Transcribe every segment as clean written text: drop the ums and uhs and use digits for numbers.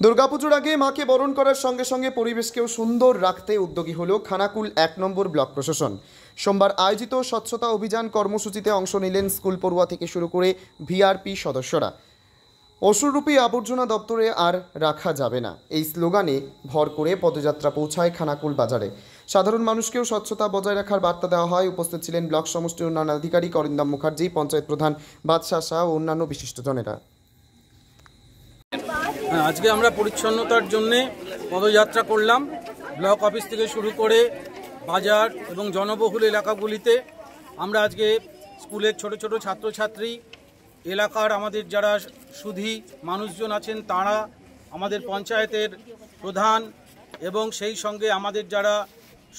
দুর্গাপুজোর আগে মাকে বরণ করার সঙ্গে সঙ্গে পরিবেশকেও সুন্দর রাখতে উদ্যোগী হলো খানাকুল ১ নম্বর ব্লক প্রশাসন। সোমবার আয়োজিত স্বচ্ছতা অভিযান কর্মসূচিতে অংশ নিলেন স্কুল পড়ুয়া থেকে শুরু করে ভিআরপি সদস্যরা। অসুররূপী আবর্জনা দপ্তরে আর রাখা যাবে না, এই স্লোগানে ভর করে পদযাত্রা পৌঁছায় খানাকুল বাজারে। সাধারণ মানুষকেও স্বচ্ছতা বজায় রাখার বার্তা দেওয়া হয়। উপস্থিত ছিলেন ব্লক সমষ্টি উন্নয়ন আধিকারিক অরিন্দম মুখার্জি, পঞ্চায়েত প্রধান বাদশাহ শাহ ও অন্যান্য বিশিষ্টজনেরা। আজকে আমরা পরিচ্ছন্নতার জন্যে পদযাত্রা করলাম। ব্লক অফিস থেকে শুরু করে বাজার এবং জনবহুল এলাকাগুলিতে আমরা আজকে স্কুলের ছোট ছোট ছাত্রছাত্রী, এলাকার আমাদের যারা সুধী মানুষজন আছেন তারা, আমাদের পঞ্চায়েতের প্রধান এবং সেই সঙ্গে আমাদের যারা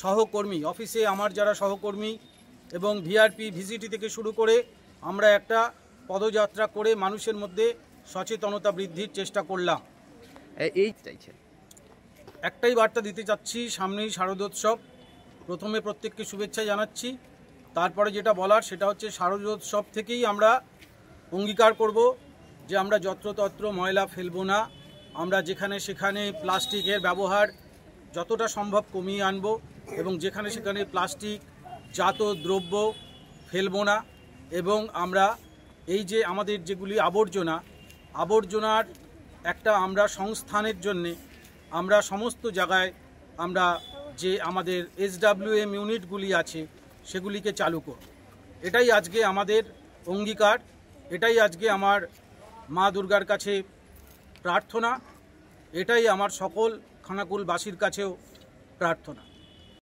সহকর্মী, অফিসে আমার যারা সহকর্মী এবং ভিআরপি ভিজিটি থেকে শুরু করে আমরা একটা পদযাত্রা করে মানুষের মধ্যে সচেতনতা বৃদ্ধির চেষ্টা করলাম। এই চাইছেন একটাই বার্তা দিতে চাচ্ছি, সামনেই শারদোৎসব। প্রথমে প্রত্যেককে শুভেচ্ছা জানাচ্ছি। তারপরে যেটা বলার সেটা হচ্ছে শারদোৎসব থেকেই আমরা অঙ্গীকার করব যে আমরা যত্রতত্র ময়লা ফেলবো না, আমরা যেখানে সেখানে প্লাস্টিকের ব্যবহার যতটা সম্ভব কমিয়ে আনব এবং যেখানে সেখানে প্লাস্টিক জাত দ্রব্য ফেলবো না। এবং আমরা এই যে আমাদের যেগুলি আবর্জনার একটা আমরা সংস্থানের জন্যে আমরা সমস্ত জায়গায় আমরা যে আমাদের SWM ইউনিটগুলি আছে সেগুলিকে চালু করব। এটাই আজকে আমাদের অঙ্গীকার, এটাই আজকে আমার মা দুর্গার কাছে প্রার্থনা, এটাই আমার সকল খানাকুলবাসীর কাছেও প্রার্থনা।